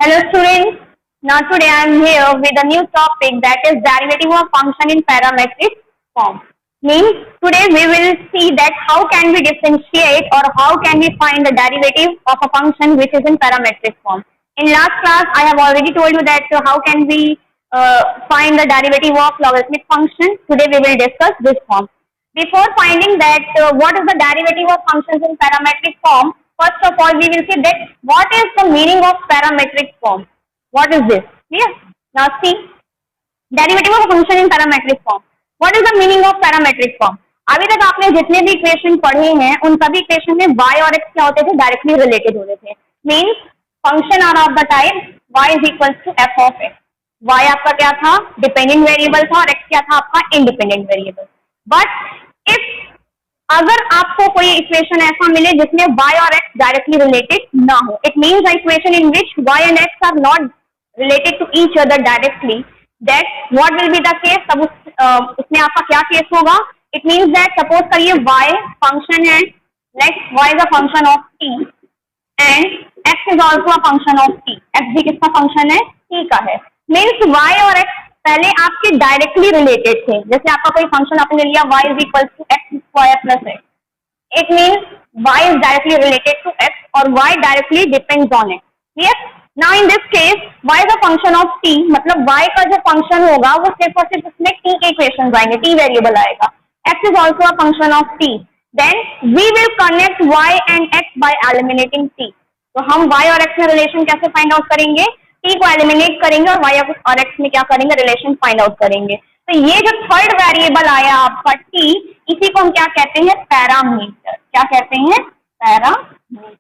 Hello students, now today I am here with a new topic that is derivative of function in parametric form. Means today we will see that how can we differentiate or how can we find the derivative of a function which is in parametric form. In last class I have already told you that how can we find the derivative of logarithmic function. Today we will discuss this form. Before finding that what is the derivative of functions in parametric form, first of all we will see that what is the meaning of parametric form. What is this? Clear? Now see, derivative of function in parametric form. What is the meaning of parametric form? अभी तक आपने जितने भी equation पढ़े हैं उन सभी equation में y और x क्या होते थे, डायरेक्टली रिलेटेड होते थे. Means function are of the type y is equal to F of X. y आपका क्या था, डिपेंडेंट वेरिएबल था और x क्या था आपका, इंडिपेंडेंट वेरिएबल. बट इफ अगर आपको कोई इक्वेशन ऐसा मिले जिसमें y और x डायरेक्टली रिलेटेड ना हो, it means equation in which y and x are not related to each other directly, that what will be the case. तब उसमें आपका क्या केस होगा? इट मीन्स दैट सपोज करिए y फंक्शन है, next y is a function of t and x is also a function of t. x भी किसका function है, t का है. मीन्स y और x पहले आपके डायरेक्टली रिलेटेड थे. जैसे आपका कोई फंक्शन आपने लिया y is equal to X square plus X, it means y is directly related to x और y directly depends on x. Clear? Now in this case y is a function of t, मतलब y का जो function होगा वो सिर्फ और सिर्फ उसमें t के इक्वेशन आएंगे, t वेरिएबल आएगा. x is also a function of t. Then we will connect y and x by eliminating t. तो हम y और x में रिलेशन कैसे फाइंड आउट करेंगे? t को एलिमिनेट करेंगे और y और x में क्या करेंगे, रिलेशन फाइंड आउट करेंगे. तो ये जो थर्ड वेरिएबल आया आपका t, इसी को हम क्या कहते हैं, पैरामीटर. क्या कहते हैं, पैरामीटर.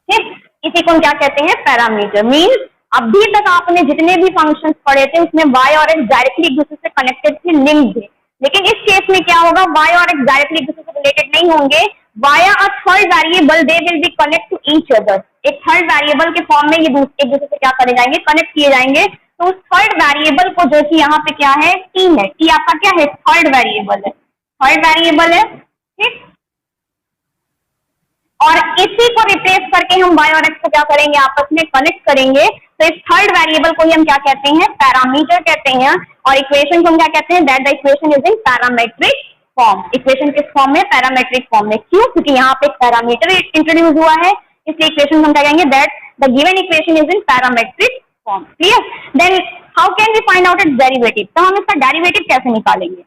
ठीक, इसी को हम क्या कहते हैं, पैरामीटर. मीन्स अभी तक आपने जितने भी फंक्शंस पढ़े थे उसमें y और x डायरेक्टली एक दूसरे से कनेक्टेड थे, लिंक्ड थे. लेकिन इस केस में क्या होगा, y और x डायरेक्टली एक दूसरे से रिलेटेड नहीं होंगे. Via a third variable they will be connect to each other. एक थर्ड वेरिएबल के फॉर्म में ये एक दूसरे से क्या करे जाएंगे, कनेक्ट किए जाएंगे. तो उस थर्ड वेरिएबल को जो कि यहाँ पे क्या है, t है. t आपका क्या है, थर्ड वेरिएबल है, थर्ड वेरिएबल है. ठीक, और इसी को रिप्लेस करके हम y और x को क्या करेंगे, आपस में कनेक्ट करेंगे. तो इस थर्ड वेरिएबल को ही हम क्या कहते हैं, पैरामीटर कहते हैं. और इक्वेशन को हम क्या कहते हैं, that the equation is in parametric form. Equation किस फॉर्म में, पैरामेट्रिक फॉर्म में. क्यों? क्योंकि यहाँ पे पैरामीटर इंट्रोड्यूस हुआ है, इसलिए इक्वेशन हम क्या कहेंगे, that the given equation is in parametric form. Clear? Then how can we find out its derivative. तो हम इसका डेरिवेटिव कैसे निकालेंगे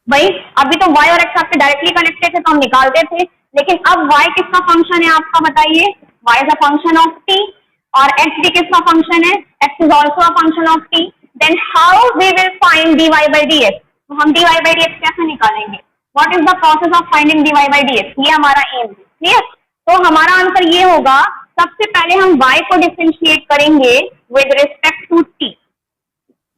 भाई? अभी तो y और x आपके डायरेक्टली कनेक्टेड थे तो हम निकालते थे, लेकिन अब y किसका फंक्शन है आपका, बताइए. y is a function of t और x भी किसका फंक्शन है, x is also a function of t. Then how we will find dy by dx. तो हम dy बाई dx कैसे निकालेंगे, what is the process of finding dy by dx, ये हमारा एम है. क्लियर? तो हमारा आंसर ये होगा, सबसे पहले हम y को डिफरेंशिएट करेंगे विद रिस्पेक्ट टू t.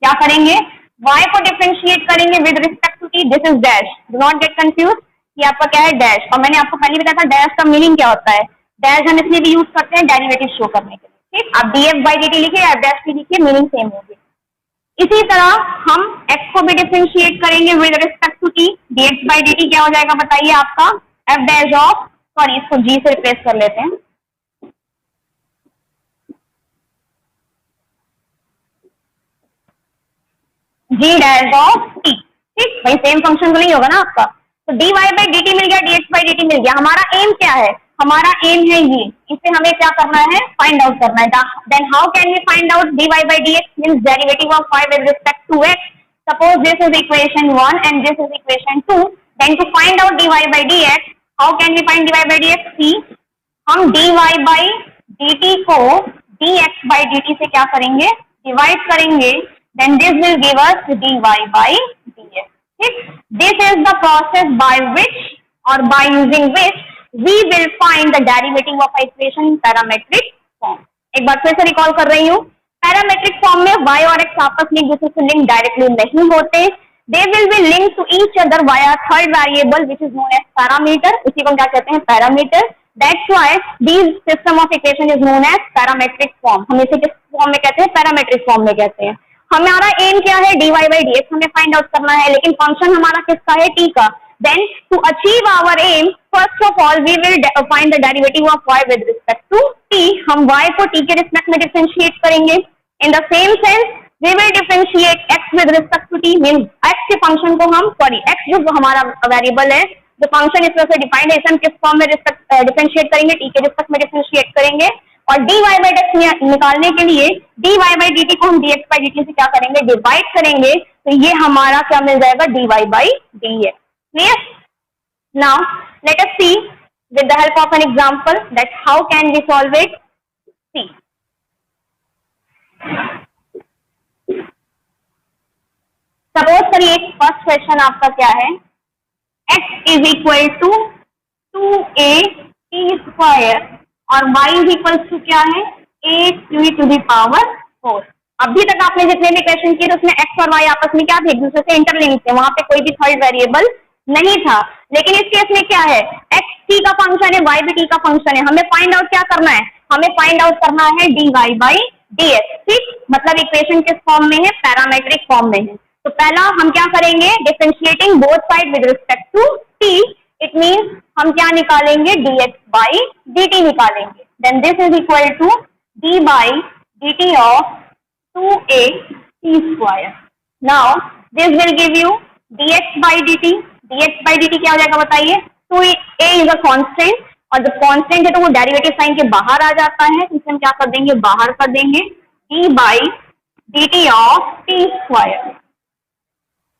क्या करेंगे, y को डिफरेंशिएट करेंगे with respect to t. This is dash, do not get confuse. ये आपका क्या है, डैश. और मैंने आपको पहले बताया था डैश का मीनिंग क्या होता है. डैश हम इसलिए भी यूज करते हैं डेरिवेटिव शो करने के लिए. ठीक, आप df बाई dt लिखिए या डैश भी लिखिए, मीनिंग सेम होगी. इसी तरह हम x को भी डिफरेंशिएट करेंगे with respect to t. dx by dt क्या हो जाएगा, बताइए आपका, f डैश ऑफ, सॉरी इसको g से रिप्लेस कर लेते हैं. g dash of t. ठीक, भाई सेम फंक्शन तो नहीं होगा ना आपका. तो dy बाई dt मिल गया, dx बाई dt मिल गया. हमारा एम क्या है, हमारा एम है ये, इससे हमें क्या करना है, फाइंड आउट करना है. Then how can we find out dy by dx means derivative of y with respect to x. Suppose this is equation 1 and this is equation 2. Then to find out dy by dx, how can we find dy by dx. See, हम dy by dt को dx by dt से क्या करेंगे, divide करेंगे. Then this will give us dy by dx. ठीक, this is the process by which और by using which we will find the derivative of equation in parametric form. एक बार फिर से recall कर रही हूँ. पैरामेट्रिक फॉर्म में y और x आपस में एक दूसरे से लिंक डायरेक्टली नहीं होते. They will be linked to each other via third variable which is known as parameter. उसी को हम क्या कहते हैं, parameter. That's why this system of equation is known as parametric form. हम इसे किस फॉर्म में कहते हैं, पैरामेट्रिक फॉर्म में कहते हैं. हमारा एम क्या है, dy बाई dx हमें फाइंड आउट करना है, लेकिन फंक्शन हमारा किसका है, t का. Then to achieve our aim, first of all we will find the derivative of y with respect to t. हम y को t के रिस्पेक्ट में डिफरेंशिएट करेंगे. In the same sense we will differentiate x with respect to t, means x के function को हम x जो हमारा वेरिएबल है, जो फंक्शन इस तरह से डिफाइंड है, इसे हम किस फॉर्म में डिफरेंशिएट करेंगे, t के रिस्पेक्ट में डिफरेंशिएट करेंगे. और dy by dx निकालने के लिए dy by dt को हम dx by dt से क्या करेंगे, डिवाइड करेंगे. तो ये हमारा क्या मिल जाएगा, dy by dx. Clear? Now let us see with the help of an example that how can we solve it. See, suppose करिए फर्स्ट क्वेश्चन आपका क्या है, x is equal to 2a t square और y is equal to क्या है, a q to the power 4. अभी तक आपने जितने भी क्वेश्चन किए उसमें x और y आपस में क्या थे, एक दूसरे से इंटरलिंक थे, वहां पे कोई भी थर्ड वेरिएबल नहीं था. लेकिन इस केस में क्या है, x t का फंक्शन है, y भी t का फंक्शन है. हमें फाइंड आउट क्या करना है, हमें फाइंड आउट करना है dy by dx. ठीक, मतलब इक्वेशन किस फॉर्म में है, पैरामेट्रिक फॉर्म में है. तो पहला हम क्या करेंगे, differentiating both side with respect to t. It means हम क्या निकालेंगे, dx by dt निकालेंगे. Then this is equal to d by dt of 2a t square. Now this will give you dx by dt. dx by dt क्या हो जाएगा बताइए. 2a is a constant और जब कांस्टेंट है तो वो डेरिवेटिव साइन के बाहर आ जाता है, तो इसे हम क्या कर देंगे, बाहर कर देंगे. d by dt of t square,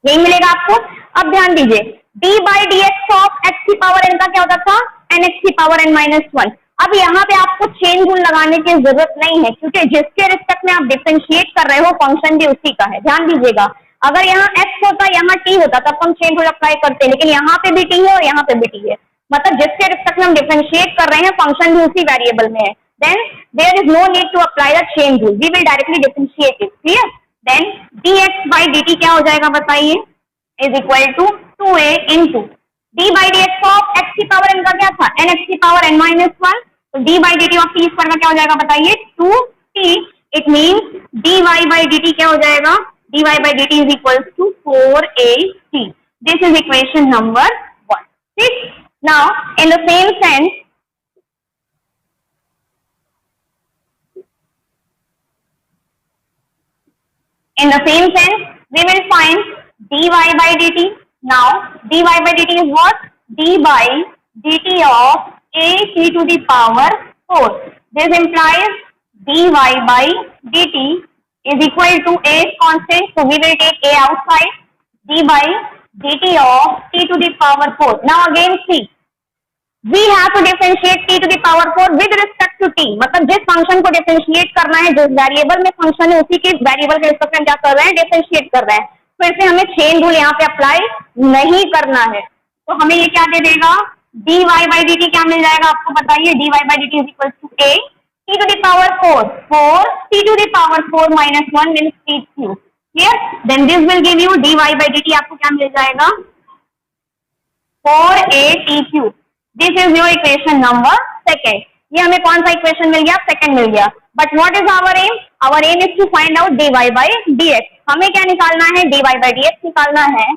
यही मिलेगा आपको. अब ध्यान दीजिए, d by dx of x की पावर n का क्या होता था, nx की पावर n माइनस 1. अब यहाँ पे आपको चेन रूल लगाने की जरूरत नहीं है, क्योंकि जिसके रिस्पेक्ट में आप डिफरेंशिएट कर रहे हो फंक्शन भी उसी का है. ध्यान दीजिएगा, अगर यहाँ x होता, यहाँ t होता, तब हम चेन रूल अप्लाई करते हैं, लेकिन यहाँ पे भी t है और यहाँ पे भी t है. मतलब जिसके रिस्पेक्ट में हम डिफरेंशिएट कर रहे हैं फंक्शन भी उसी वेरिएबल में है. Then there is no need to apply the chain rule, we will directly differentiate it. Clear? Then dx by dt क्या हो जाएगा बताइए, is equal to 2a into d by dx of x की power n का क्या था, nx की power n minus 1. तो d by dt of t square का क्या हो जाएगा बताइए, 2t. It means dy by dt क्या हो जाएगा, dy by dt is equal to 4at. This is equation number 1. ठीक, now in the same sense we will find dy by dt. Now dy by dt is what, d by dt of a t to the power 4. This implies dy by dt is equal to a constant, so we will take a outside. d by dt of t to the power 4. Now again see, we have to differentiate t to the power 4 with respect to t. मतलब जिस function को differentiate करना है, जिस variable में function है उसी के वेरिएबल के रिस्पेक्ट में क्या कर रहे हैं, डिफरेंशिएट कर रहे हैं. फिर से हमें चेन रूल यहाँ पे अप्लाई नहीं करना है. तो हमें ये क्या दे देगा, dy by dt क्या मिल जाएगा आपको बताइए, dy by dt is equal to a t to the power 4. 4 t to the power 4 minus 1 means t cube. Clear? Then this will give you dy by dt आपको क्या मिल जाएगा, 4a t cube. This is your equation number second. ये हमें कौन सा equation मिल गया, second मिल गया. But what is our aim, our aim is to find out dy by dx. हमें क्या निकालना है, dy by dx निकालना है.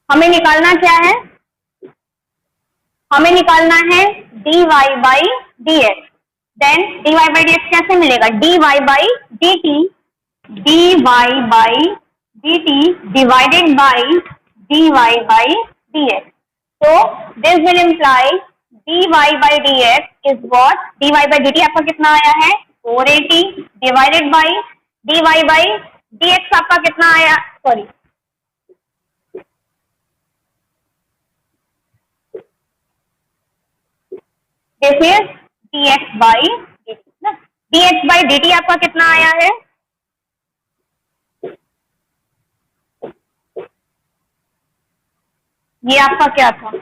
हमें निकालना क्या है, हमें निकालना है dy by dx. Then dy by dx कैसे मिलेगा, dy by dt, dy by dt divided by dy by dx. So this will imply dy by dx is what, dy by dt आपका कितना आया है, 480 divided by dy by dx आपका कितना आया, sorry this is dx by dt. dx by dt आपका कितना आया है, ये आपका क्या था,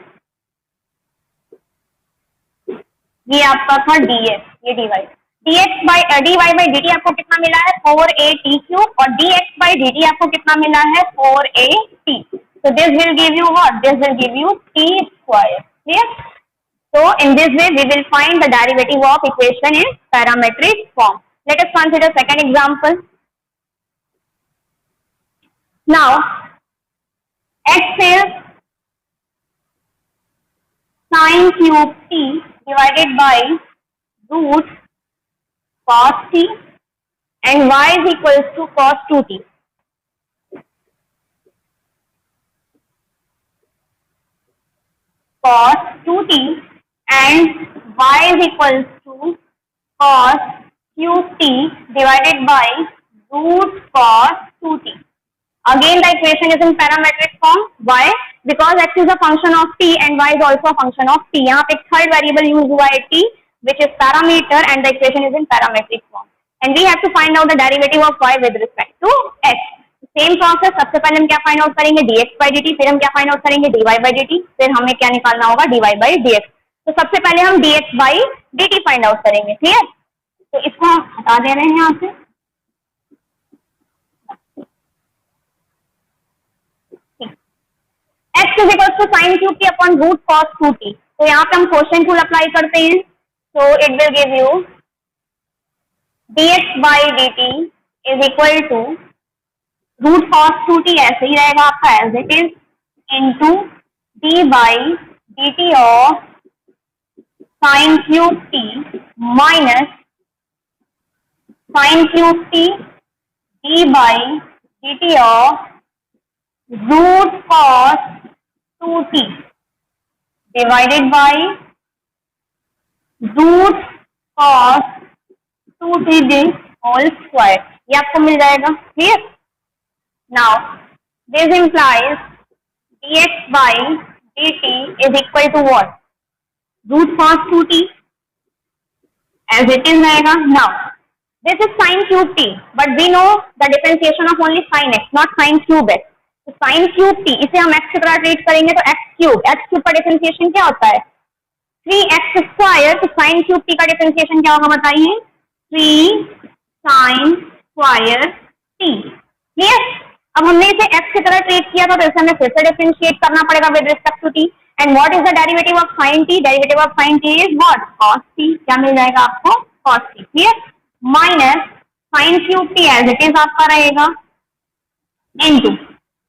ये आपका था dx, ये dy dy बाई dt आपको कितना मिला है 4at क्यूब और dx बाई dt आपको कितना मिला है 4at. So this will give you what? This will give you t square. Clear? So in this way we will find the derivative of equation in parametric form. Let us consider second example. Now x is sin cube t divided by root cos t and y is equals to cos 2t. Cos 2t and y is equals to cos cube t divided by root cos 2t. Again the equation is in parametric form. Why? Because x is a function of t and y is also a function of t. यहाँ पे third variable use हुआ है t, which is parameter, and the equation is in parametric form. And we have to find out the derivative of y with respect to x. Same process, सबसे पहले हम क्या find out करेंगे dx by dt, फिर हम क्या find out करेंगे dy by dt, फिर हमें क्या निकालना होगा dy by dx. तो सबसे पहले हम dx by dt find out करेंगे. क्लियर? तो इसको हम हटा दे रहे हैं यहाँ से. x is equals to sin cube t upon root cos 2t. तो यहाँ पे हम क्वोशिएंट रूल अप्लाई करते हैं. So it will give you dx by dt is equal to root cos 2t, ऐसे ही रहेगा आपका as it is, into d by dt of sin cube t minus sin cube t d by dt of root cos 2t divided by root cos 2t whole square. ये आपको मिल जाएगा. Clear? Now this implies dx by dt is equal to what? Root cos 2t as it is रहेगा. Now this is sin cube t, but we know the differentiation of only sin x, not sin cube x. तो sin cube t इसे हम x की तरह treat करेंगे तो x cube का differentiation क्या होता है 3x स्क्वायर. तो sin cube t का डिफरेंशिएशन क्या होगा बताइए 3 sin स्क्वायर t. क्लियर? अब हमने इसे x की तरह ट्रीट किया था तो इसे हमें फिर से डिफरेंशिएट करना पड़ेगा with respect to t. And what is the derivative of sin t? Derivative of sin t is what? cos t. क्या मिल जाएगा आपको? cos t. Clear? Minus sin cube t as it is आपका रहेगा into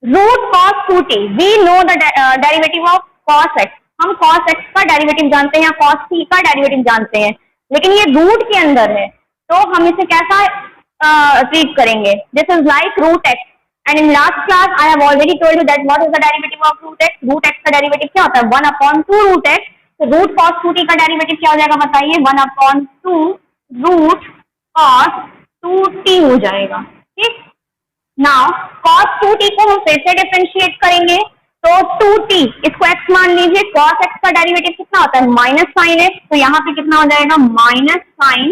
root cos 2t. We know the derivative of cos x. हम cos x का derivative जानते हैं या cos t का डेरिवेटिव जानते हैं, लेकिन ये रूट के अंदर है तो हम इसे कैसा ट्रीट करेंगे? This is like root x. And in last class I have already told you that what is the derivative of root x? Root x का डेरिवेटिव क्या होता है 1 upon 2 root x. तो root cos 2t का derivative क्या हो जाएगा बताइए 1 upon 2 root cos 2t हो जाएगा. ठीक? Now cos 2t को हम फिर से डिफरेंशिएट करेंगे तो 2t इसको x मान लीजिए. cos x का डेरिवेटिव कितना होता है माइनस sin x. तो यहाँ पे कितना हो जाएगा माइनस sin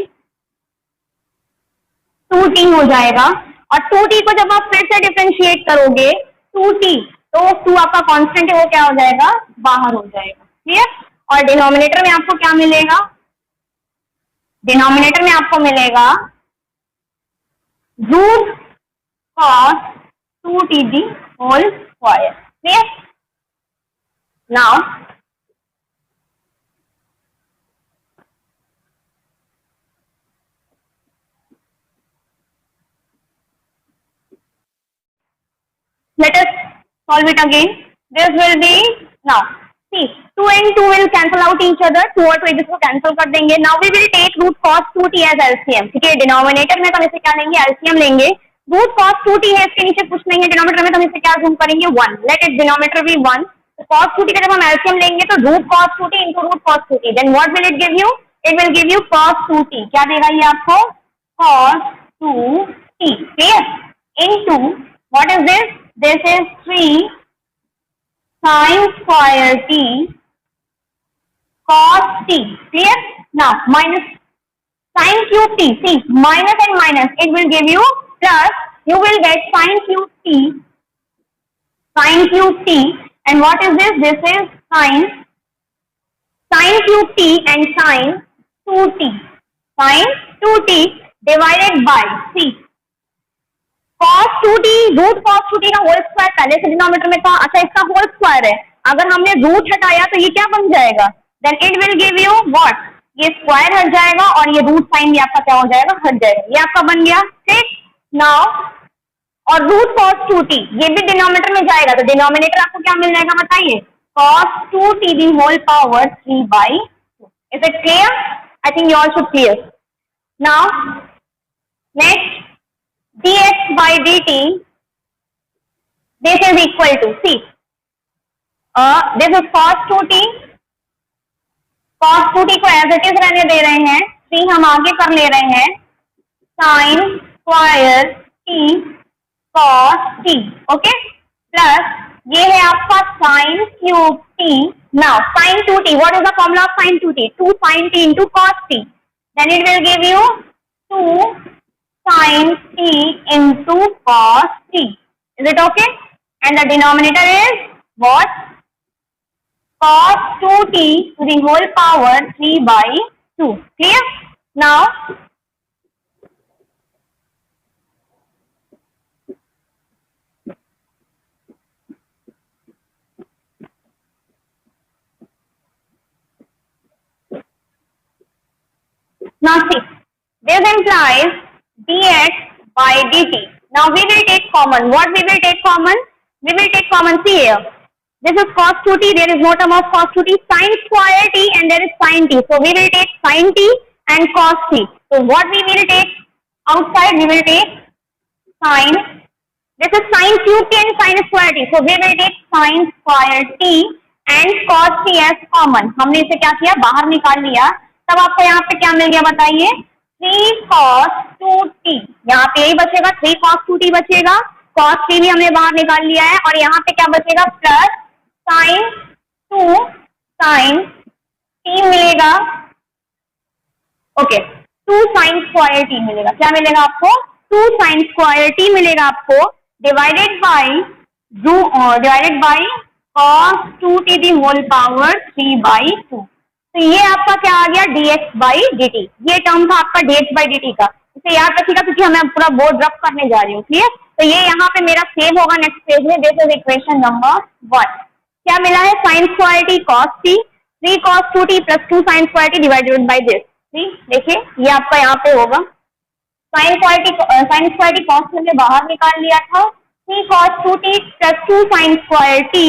2t हो जाएगा. और 2t को जब आप फिर से डिफरेंशिएट करोगे 2t तो 2 आपका कांस्टेंट है वो क्या हो जाएगा बाहर हो जाएगा. क्लियर? और डिनोमिनेटर में आपको क्या मिलेगा? डिनोमिनेटर में आपको मिलेगा root cos 2t the whole square. Clear? Now let us solve it again. This will be now see 2 and 2 will cancel out each other. 2 और 2 इसको cancel कर देंगे. Now we will take root cos 2t as LCM. ठीक है? Denominator में तो हम इसे क्या लेंगे LCM लेंगे. रूट cos 2t है इसके नीचे कुछ नहीं है. डिनोमिनेटर में तो हम इसे क्या जूम करेंगे 1. Let its denominator be 1. तो cos 2t का जब हम LCM लेंगे तो root cos 2t into root cos 2t. Then what will it give you? It will give you cos 2t. क्या देगा ये आपको cos 2t. Clear? Into what is this? This is 3 sin square t cos t. Clear? Now minus sin cube t. See, minus and minus it will give you plus. You will get sin cube t. Sin cube t. And what is this? This is sin cube t and sin 2t sin 2t divided by C cos 2t root cos 2t का whole square पहले से denominator में था। अच्छा इसका whole square है, अगर हमने रूट हटाया तो ये क्या बन जाएगा, then it will give you what, ये स्क्वायर हट जाएगा और ये रूट साइन भी आपका क्या हो जाएगा, हट जाएगा। ये आपका बन गया ठीक। नाउ और रूट cos 2t ये भी डिनोमिनेटर में जाएगा तो डिनोमिनेटर आपको क्या मिल जाएगा बताइए, cos 2t the whole power 3/2। Is it clear? I think you all should clear. Now next dx by dt this is equal to see this is cos 2t को एज इट इज रहने दे रहे हैं, 3 हम आगे कर ले रहे हैं sin square t cos t okay plus ये है आपका sin cube t। Now sin 2t what is the formula of sin 2t, 2 sin t into cos t, then it will give you 2 sin t into cos t. Is it okay? And the denominator is what? Cos 2t to the whole power 3/2. Clear? Now see, this implies dx by dt. Now we will take common. What we will take common? We will take common. See here. This is cos 2t. There is no term of cos 2t. Sin square t and there is sin t. So we will take sin t and cos t. So what we will take outside? We will take sin. This is sin cube t and sin square t. So we will take sin square t and cos t as common. हमने इसे क्या किया? बाहर निकाल लिया। तब आपको यहाँ पे क्या मिल गया बताइए? 3 cos 2t। यहाँ पे यही बचेगा, 3 cos 2t बचेगा, cos t भी हमने बाहर निकाल लिया है और यहाँ पे क्या बचेगा प्लस sin 2 sin t मिलेगा। ओके 2 sin स्क्वायर t मिलेगा। क्या मिलेगा आपको? 2 sin स्क्वायर t मिलेगा आपको divided by cos 2t the whole power 3/2। तो ये आपका क्या आ गया dx by dt। ये टर्म था आपका dx by dt का, इसे याद रखिएगा क्योंकि हमें पूरा बोर्ड रफ करने जा रही हूँ। क्लियर? तो ये यहाँ पे मेरा सेव होगा नेक्स्ट पेज में। This is equation number 1। क्या मिला है? sin square t cos t, 3 cos 2t plus 2 sin square t divided by this. देखिए ये आपका यहाँ पे होगा sin स्क्वायर t cos हमने बाहर निकाल लिया था, 3 cos 2t plus 2 sin square t,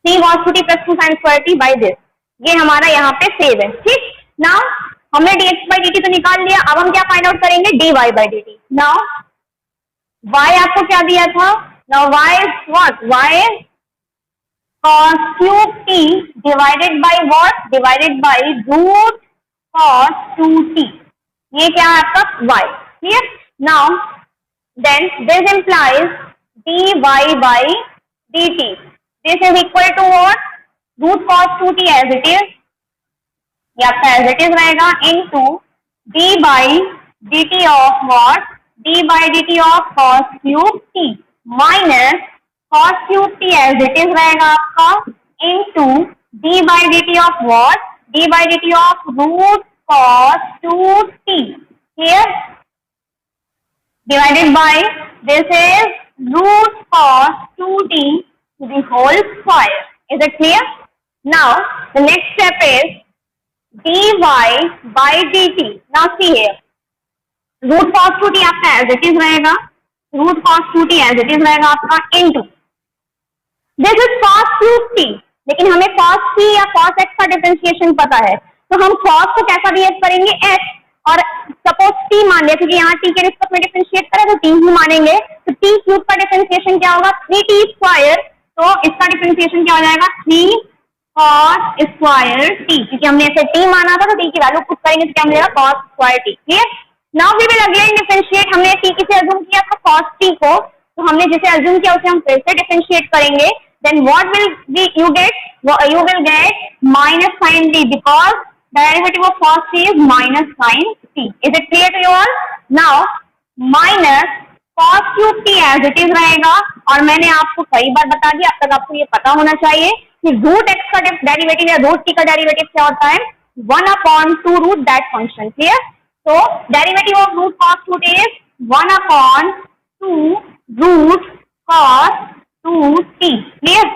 3 cos 2t plus 2 sin square t by this. ये हमारा यहाँ पे सेव है। ठीक, नाउ हमने dx by dt तो निकाल लिया, अब हम क्या फाइंड आउट करेंगे? dy by dt। Now y आपको क्या दिया था? Now y is what? y is cos cube t divided by what? Divided by root cos 2t। ये क्या है आपका y। Clear? Now then this implies dy by dt। This is equal to what? Root cos 2t as it is, ये आपका as it is रहेगा into d by dt of what? d by dt of cos cube t minus cos cube t as it is रहेगा आपका into d by dt of what? d by dt of root cos 2t here divided by this is root cos 2t to the whole square. Is it clear? Now the next step is dy by dt. Now see here, root cos 2t आपका as it is रहेगा, root cos 2t as it is रहेगा आपका into this is cos cube t। लेकिन हमें cos t या cos x का differentiation पता है, तो हम cos को कैसा बिहेव करेंगे? x, और सपोज t मान लिया क्योंकि यहाँ t के रिस्पेक्ट में डिफरेंशिएट करें तो t ही मानेंगे, तो t क्यूब का डिफरेंशिएशन क्या होगा? 3t square. तो इसका डिफरेंशिएशन क्या हो जाएगा? 3 cos स्क्वायर t, क्योंकि हमने इसे t माना था तो t की वैल्यू पुट करेंगे तो क्या मिलेगा? cos square t। Clear? Now we will again differentiate. हमने t किसे अज्यूम किया था? cos t को, तो हमने जिसे अज्यूम किया उसे हम फिर से डिफरेंशिएट करेंगे। Then what will be you will get minus sin t because derivative of cos t is minus sin t। Is it clear to you all? Now minus cos cube t as it is रहेगा, और मैंने आपको कई बार बता दिया, अब तक आपको ये पता होना चाहिए कि रूट x का डेरिवेटिव या रूट t का डेरिवेटिव क्या होता है? 1/2 root that function. Clear? So derivative of root cos 2t is 1/2 root cos 2t. Clear?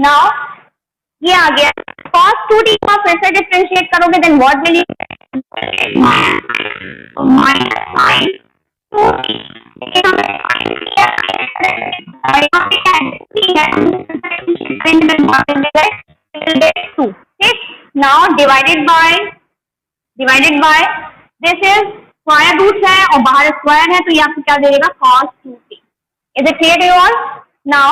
Now ये आ गया cos 2t को फिर से डिफरेंशिएट करोगे then what will you now divided by this is square root है और बाहर स्क्वायर है तो ये आपको क्या दे देगा cos 2t. Is it clear to you all? Now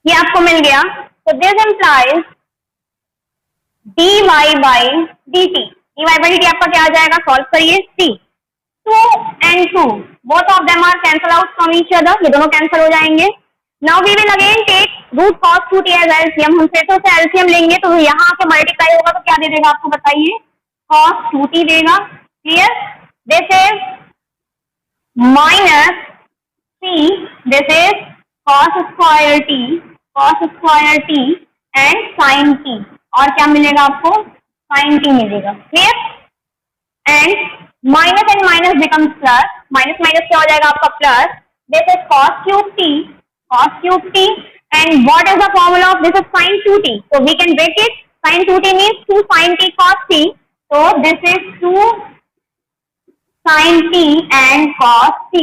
ये आपको मिल गया. तो this implies dy by dt. आपका क्या आ जाएगा? सॉल्व करिए. c 2 and 2 both of them are cancel out from each other. ये दोनों कैंसिल हो जाएंगे. Now we will again take root cos 2t as LCM. हम फिर से एलसीएम लेंगे तो यहाँ आके मल्टीप्लाई होगा तो क्या दे देगा आपको बताइए? cos 2t देगा. Clear? This is minus c. This is cos square t and sin t. और क्या मिलेगा आपको? sin t मिलेगा. Clear? And minus and minus becomes plus. Minus minus क्या हो जाएगा आपका? Plus. This is cos cube t and what is the formula of this? Is sin 2t. so we can break it. sin 2t means 2 sin t cos t. so this is 2 sin t and cos t.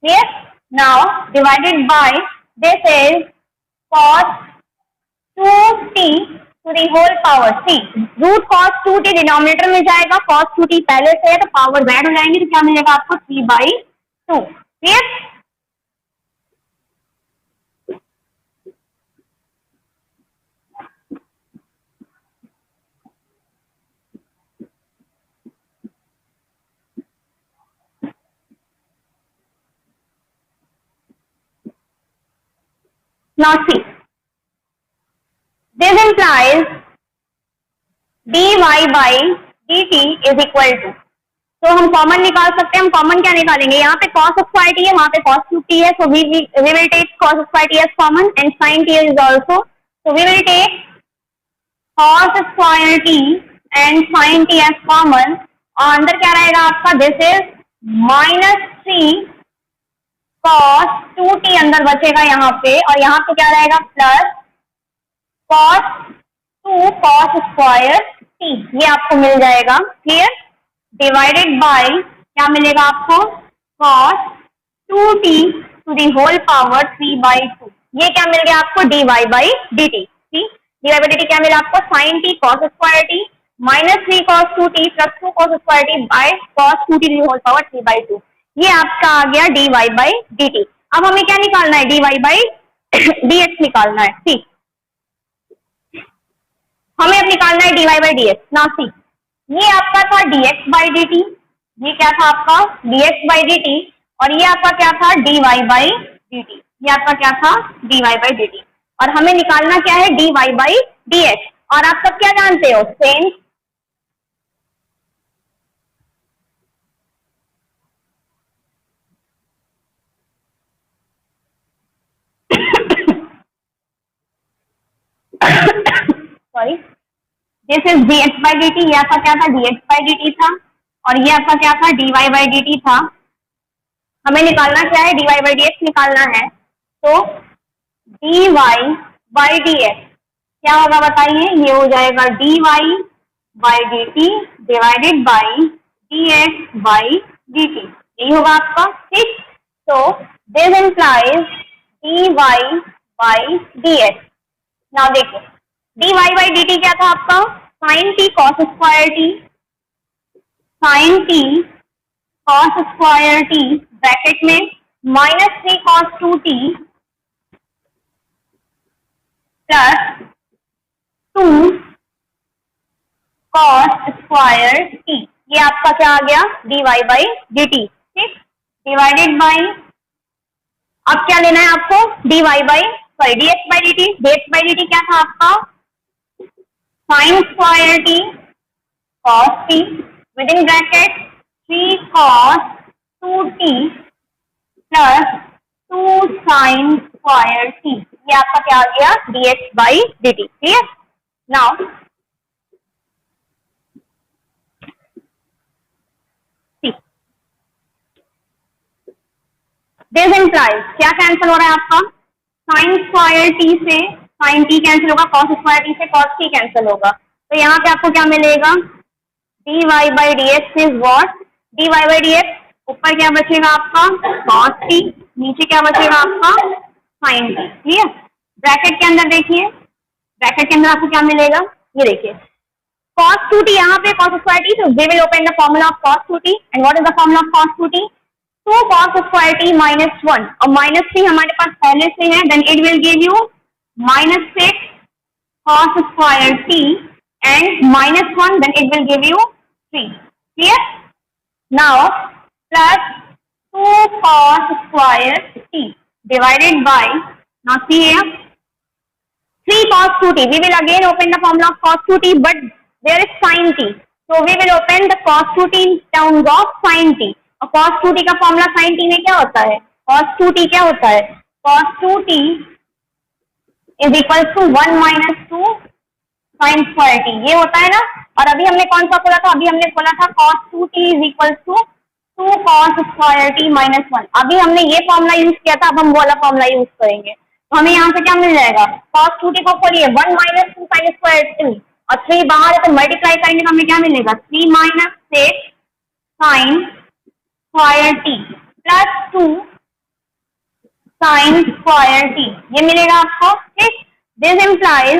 Clear? now divided by this is cos 2t to the whole power. c root cos 2t denominator में जाएगा. cos 2t पहले से है तो power add हो जाएंगे तो क्या मिलेगा आपको? 3/2. Clear? Now see, this implies dy by dt is equal to. तो हम कॉमन निकाल सकते हैं. हम कॉमन क्या निकालेंगे? यहाँ पे cos square t है, वहाँ पे cos 2t है. so we will take cos square t as common and sin t is also. so we will take cos square t and sin t as common. और अंदर क्या रहेगा आपका? this is minus 3 cos 2t अंदर बचेगा यहाँ पे और यहाँ पे क्या रहेगा? Plus cos 2 cos square t. ये आपको मिल जाएगा. क्लियर? डिवाइडेड बाय क्या मिलेगा आपको? cos 2t to the whole power 3/2. ये क्या मिल गया आपको? dy by dt. dy by dt क्या मिला आपको? sin t cos square t minus 3 cos 2t plus 2 cos square t by cos 2t to the whole power 3/2. ये आपका आ गया dy by dt. अब हमें क्या निकालना है? dy by dx निकालना है. ठीक, हमें अब निकालना है dy by dx. ना सी, ये आपका था dx by dt. ये क्या था आपका? dx by dt. और ये आपका क्या था? dy by dt. ये आपका क्या था? dy by dt. और हमें निकालना क्या है? dy by dx. और आप सब क्या जानते हो? Same sorry, this is dx by dt. ये आपका क्या था? dx by dt था. और ये आपका क्या था? dy by dt था. हमें निकालना क्या है? dy by dx निकालना है. तो dy by dx क्या होगा बताइए? ये हो जाएगा dy by dt divided by dx by dt. यही होगा आपका. ठीक, तो this implies dy by dx. Now देखिए, dy by dt क्या था आपका? sin t cos square t. sin t cos square t bracket में minus 3 cos 2t plus 2 cos square t. ये आपका क्या आ गया? dy by dt. ठीक, डिवाइडेड बाई अब क्या लेना है आपको, dy by sorry dx by dt, dx by dt क्या था आपका, sine square T cos t with in bracket 3 cos 2t plus 2 sin square t, ये आपका क्या आ गया, dx by dt। Clear? Now this implies, क्या कैंसिल हो रहा है आपका, साइन स्क्वायर टी से साइन टी कैंसिल होगा, कॉस स्क्वायर टी से कॉस टी कैंसिल होगा, तो यहाँ पे आपको क्या मिलेगा, dy by D X is what, dy by D x, ऊपर क्या बचेगा आपका कॉस टी, नीचे क्या बचेगा आपका साइन टी। क्लियर? ब्रैकेट के अंदर देखिए, ब्रैकेट के अंदर आपको क्या मिलेगा, ये देखिए cos 2t, यहाँ पे cos square T, so we will open the formula of cos 2t, and what is the formula of cos 2t, 2 cos square t minus 1, और minus 3 हमारे पास पहले से है, then it will give you minus 6 cos square t and minus 1, then it will give you 3. Clear? Now plus 2 cos square t divided by, now see here 3 cos 2t, we will again open the formula of cos 2t, but there is sin t, so we will open the cos 2t in terms of sin t, और cos 2t का formula sin t में क्या होता है, cos 2t क्या होता है, cos 2t is equal to 1 minus 2 sin square t, ये होता है ना। और अभी हमने कौन सा बोला था, अभी हमने बोला था cos 2t is equal to 2 cos square t minus 1, अभी हमने ये फॉर्मूला यूज किया था, अब हम वो वाला फॉर्मूला यूज करेंगे, तो हमें यहाँ से क्या मिल जाएगा, cos 2t को खोलिए 1 माइनस 2 sin स्क्वायर t, और 3 बाहर है तो मल्टीप्लाई करेंगे तो हमें क्या मिलेगा, 3 minus 6 sin square T plus 2 sine square T, ये मिलेगा आपको। ठीक, this implies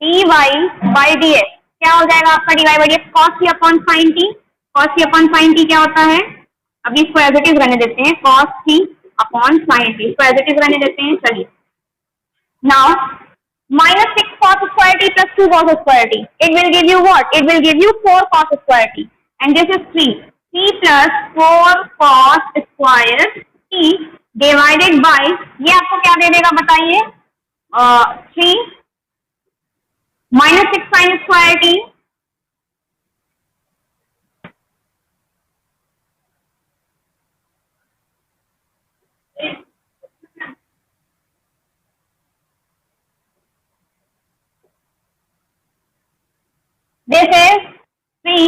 dy by D x, क्या हो जाएगा आपका dy by D x, cos t upon sine T, cos t upon sine T क्या होता है, अभी इसको एज इट इज रहने देते हैं, cos t upon sine T, इसको एज इट इज रहने देते हैं। चलिए now minus 6 cos square t plus 2 cos square t, it will give you what, it will give you 4 cos square t, and this is 3 plus 4 cos square t divided by, ये आपको क्या दे देगा बताइए, 3 minus 6 sin square t this is 3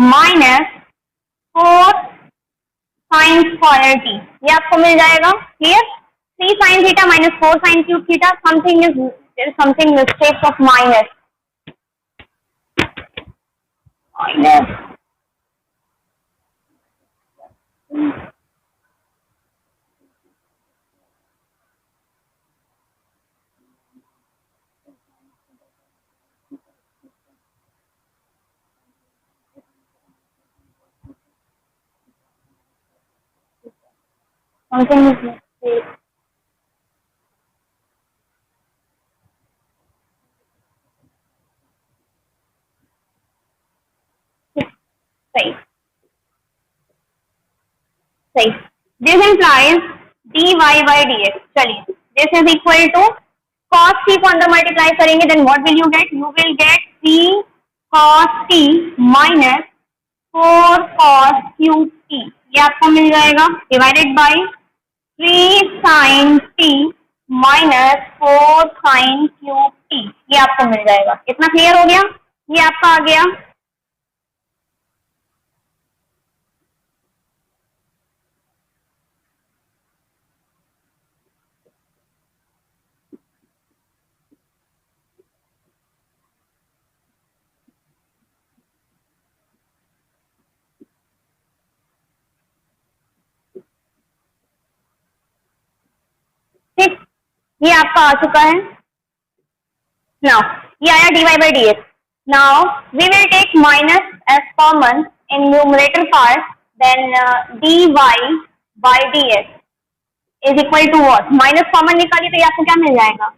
minus 4 sin square t, ये आपको मिल जाएगा। Clear? 3 sin theta minus 4 sin cube theta, something is, there is something mistake of minus something is mistake, सही सही, this implies dy by D x, चलिए this is equal to cos t को अंदर multiply करेंगे, then what will you get, you will get 3 cos t minus 4 cos cube t, ये आपको मिल जाएगा, divided by 3 sin t minus 4 sin cube t, ये आपको मिल जाएगा। कितना क्लियर हो गया, ये आपका आ गया। ठीक, ये आपका आ चुका है। नाउ ये आया dy by D X, now we will take minus as common in numerator part, then dy by D X is equal to what, minus common निकालिए तो ये आपको क्या मिल जाएगा,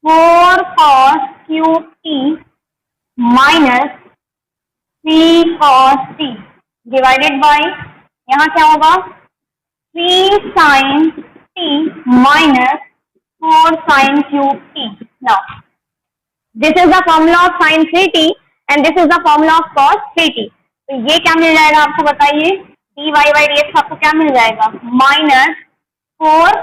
4 cos cube t minus 3 cos t divided by, यहाँ क्या होगा 3 sin t minus 4 sin cube t. Now, this is the formula of sin 3t and this is the formula of cos 3t. तो ये क्या मिल जाएगा आपको बताइए, dy by dx आपको क्या मिल जाएगा, minus cos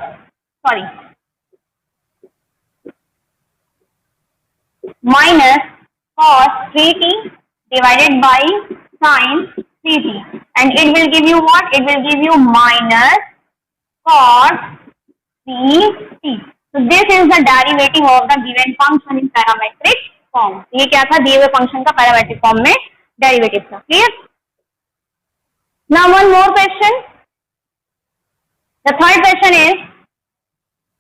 3t divided by sin 3t, and it will give you what? It will give you minus cos 3t. So this is the derivative of the given function in parametric form. ये क्या था, दिए हुए function का parametric form में derivative था. Clear? Now one more question. The third question is,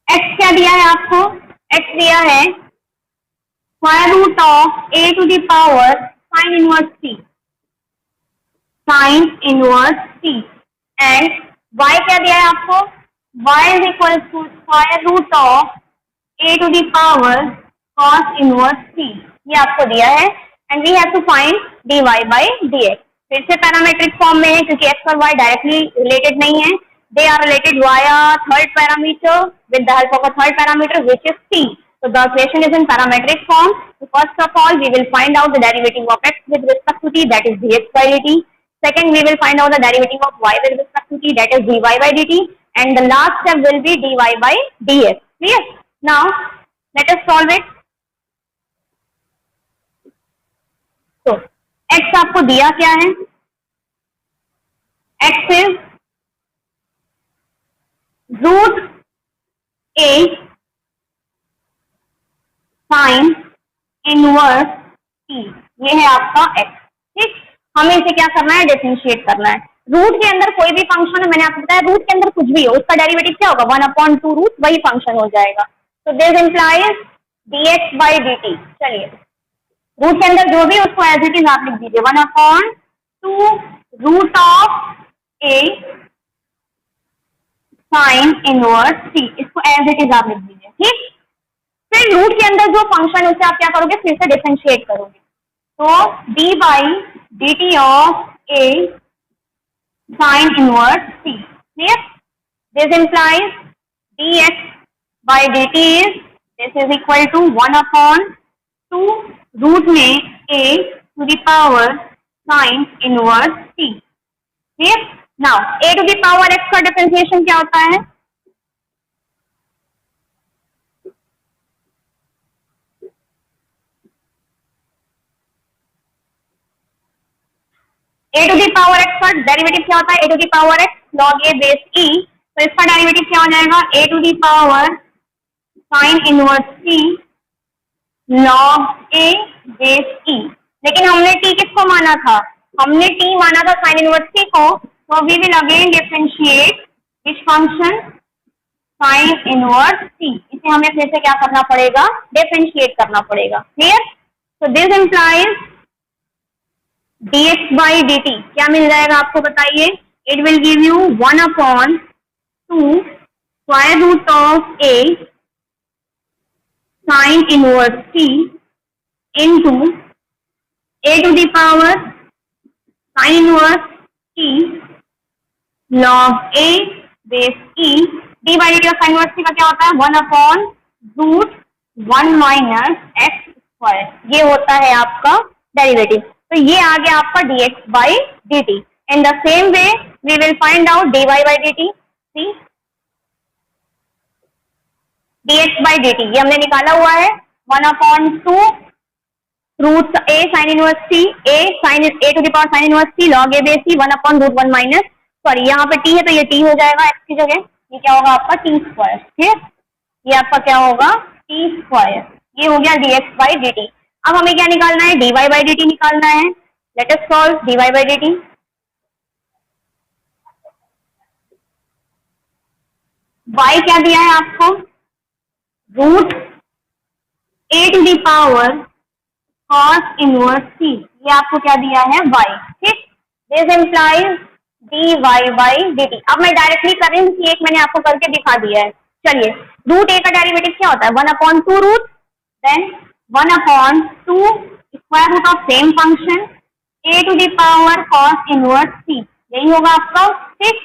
x क्या दिया है आपको? x दिया है square root of a to the power sin inverse t. sin inverse t. And y क्या दिया है आपको? y is equal to square root of a to the power cos inverse t. ये आपको दिया है and we have to find dy by dx. फिर से पैरामीट्रिक फॉर्म में है क्योंकि x और y डायरेक्टली रिलेटेड नहीं है. They are related via third parameter with the help of a third parameter which is t. So the equation is in parametric form. So first of all, we will find out the derivative of x with respect to t, that is dx by dt. Second, we will find out the derivative of y with respect to t, that is dy by dt. And the last step will be dy by dx. Clear? Now, let us solve it. So, x आपको दिया क्या है? x is root a sin inverse t. ये है आपका x. ठीक, हमें इसे क्या करना है, डिफरेंशिएट करना है. रूट के अंदर कोई भी फंक्शन है, मैंने आपको बताया रूट के अंदर कुछ भी हो उसका डेरिवेटिव क्या होगा, 1/2 रूट, वही फंक्शन हो जाएगा. तो this implies dx by dt. चलिए, रूट के अंदर जो भी उसको एज इट इज आप लिख दीजिए, 1/2 root of a sin inverse t. इसको एज इट इज आप लिख दीजिए. ठीक, फिर रूट के अंदर जो फंक्शन उसे आप क्या करोगे, फिर से डिफरेंशिएट करोगे. तो d by dt of a sin inverse t. Clear? This implies dx by dt is, this is equal to 1/2 root में a to the power sin inverse t. Clear? Now a to the power x का differentiation क्या होता है, a to the power x का derivative क्या होता है, a to the power x log a base e. तो इसका डेरिवेटिव क्या हो जाएगा, a to the power sin inverse t log a base e. लेकिन हमने t किसको माना था, हमने t माना था sin inverse t को. तो we will again differentiate which function, sin inverse t. इसे हमें फिर से क्या करना पड़ेगा, डिफरेंशिएट करना पड़ेगा. क्लियर? तो this implies dx by dt क्या मिल जाएगा आपको बताइए, it will give you 1/2 square root of a sin inverse t into a to the power sin inverse t log a base e. d by dt of sin inverse t का क्या होता है, 1/√1 minus x square. ये होता है आपका derivative. तो ये आ गया आपका dx by dt. In the same way we will find out dy by dt. See, dx by dt ये हमने निकाला हुआ है, 1/2 root a sin inverse t, a to the power sin inverse t log a base e 1/√1 minus, sorry यहाँ पे t है तो ये t हो जाएगा x की जगह. ये क्या होगा आपका t स्क्वायर. ठीक, ये आपका क्या होगा, t स्क्वायर. ये हो गया dx by dt. अब हमें क्या निकालना है, dy by dt निकालना है. Let us solve dy by dt. y क्या दिया है आपको, root a to the power cos inverse t. ये आपको क्या दिया है, y. ठीक, this implies dy by dt. अब मैं डायरेक्टली कर रही हूँ कि एक मैंने आपको करके दिखा दिया है. चलिए, रूट a का डेरिवेटिव क्या होता है, 1/2 root, then 1/2 square root of same function a to the power cos inverse t. यही होगा आपका. ठीक,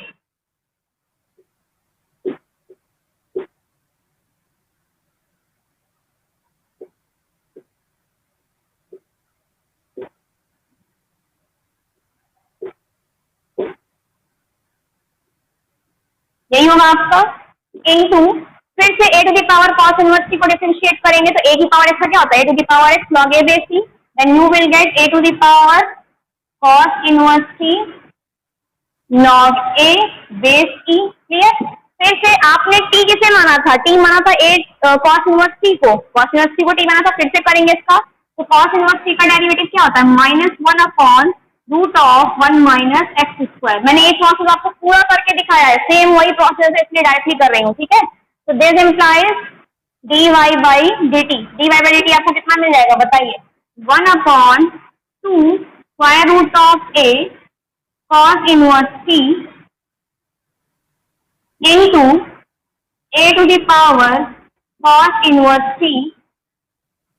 यही होगा आपका, इनटू फिर से a to the power cos inverse t को डिफरेंशिएट करेंगे तो a की पावर x का क्या होता है, a to the power x log a base t, then you will get a to the power cos inverse t log a base t। Clear. फिर से आपने t किसे माना था, t माना था a cos इनवर्स t को, cos inverse t को t माना था। फिर से करेंगे इसका, तो cos इनवर्स t का डेरिवेटिव क्या होता है, -1 upon root of 1 minus X square. मैंने ये प्रोसेस आपको पूरा करके दिखाया है, सेम वही प्रोसेस है, इसलिए डायरेक्टली कर रही हूँ। ठीक है, तो this implies dy by dt। dy by dt आपको कितना मिल जाएगा बताइए, 1 upon 2 square root of a cos inverse t into a to the power cos inverse t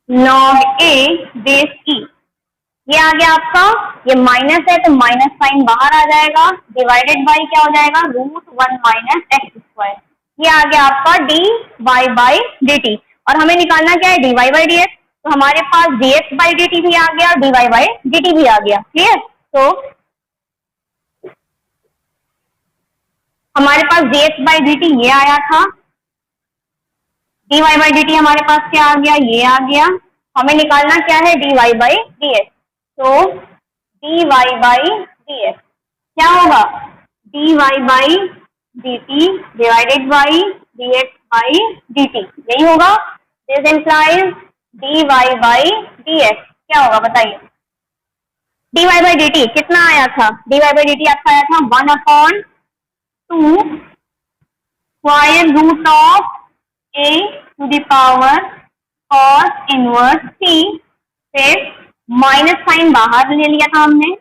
log a base e। ये आ गया आपका, ये माइनस है तो माइनस साइन बाहर आ जाएगा, डिवाइडेड बाई क्या हो जाएगा, √1 माइनस एक्स स्क्वायर। ये आ गया आपका dy बाई dt। और हमें निकालना क्या है, dy बाई dx। तो हमारे पास dx बाई dt भी आ गया और dy बाई dt भी आ गया। क्लियर। तो हमारे पास dx बाई dt ये आया था, dy बाई dt हमारे पास क्या आ गया, ये आ गया। हमें निकालना क्या है, dy बाई dx। तो dy बाई dx क्या होगा, dy by dt divided by dx by dt, यही होगा। This implies dy by dx क्या होगा बताइए, dy बाई dt कितना आया था, dy बाई dt आपका आया था 1 upon 2 square root of a to the power cos inverse t, फिर माइनस साइन बाहर ले लिया था हमने,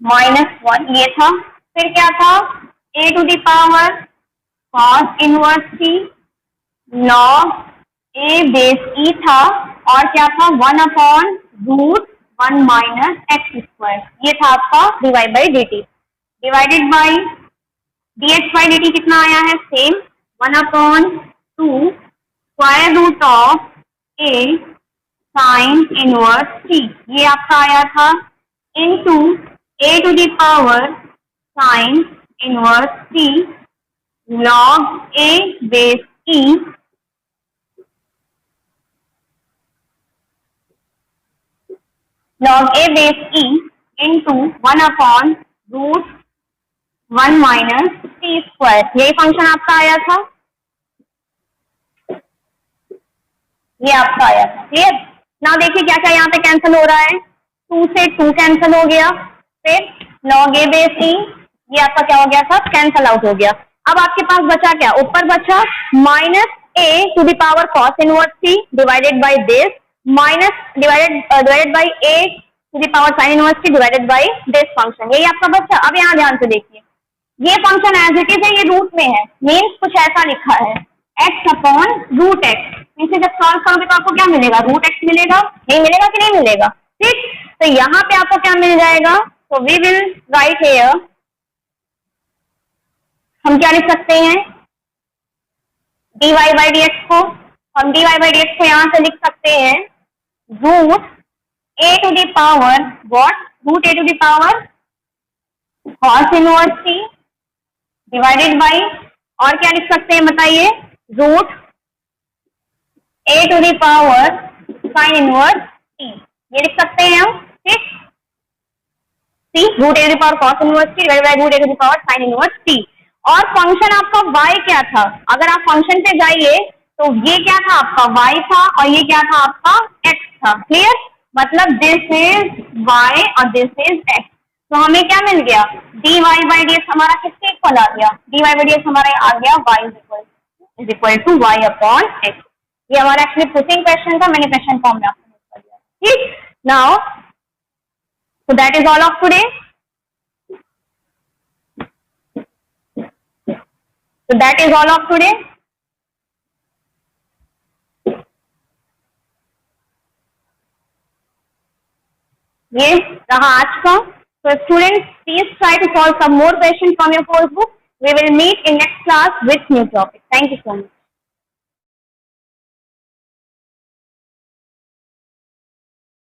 -1 ये था। फिर क्या था, a to the power cos inverse t log a base e था, और क्या था 1 अपॉन √1 माइनस एक्स स्क्वायर। ये था आपका dy by dt divided by dx by dt कितना आया है, same 1 upon 2 square root of a sine inverse t, ये आपका आया था, into a to the power sine inverse t log a base e log a base e into 1 upon √1 minus t square. यही function आपका आया था, ये आपका आया था। क्लियर। ना देखिए क्या क्या यहाँ पे कैंसिल हो रहा है, 2 से 2 कैंसिल हो गया, फिर log a बेस e ये आपका क्या हो गया था, कैंसिल आउट हो गया। अब आपके पास बचा क्या, ऊपर बचा -a to the power cos inverse t divided by this minus divided by a to the power sin inverse t divided by this function, यही आपका बचा। अब यहाँ ध्यान से देखिए, ये फंक्शन एज इट इज है, ये रूट में है, मीन्स कुछ ऐसा लिखा है x अपॉन √x। इसे जब सॉल्व करोगे तो आपको क्या मिलेगा, √x मिलेगा, नहीं मिलेगा कि नहीं मिलेगा। ठीक, तो यहाँ पे आपको क्या मिल जाएगा, तो वी विल राइट हियर, हम क्या लिख सकते हैं, dy बाई dx को, हम dy बाई dx को यहाँ से लिख सकते हैं √a to the power what, √a to the power cos inverse t divided by, और क्या लिख सकते हैं बताइए, √a to the power sin inverse t, ये लिख सकते हैं हम। ठीक, √a to the power cos inverse t divided by √a to the power sin inverse t। और फंक्शन आपका y क्या था, अगर आप फंक्शन पे जाइए तो ये क्या था आपका y था, और ये क्या था आपका x था। क्लियर, मतलब दिस इज y और दिस इज x। तो हमें क्या मिल गया, dy बाई dx हमारा किसके इक्वल आ गया, dy बाई dx हमारा आ गया y is equal to y upon x। ये हमारा एक्चुअली पुटिंग क्वेश्चन था, मैंने क्वेश्चन फॉर्म में आपको लिख दिया। ठीक, now so that is all of today. So that is all of today. ये रहा आज का। So students, please try to solve some more questions from your course book. We will meet in next class with new topic. Thank you so much.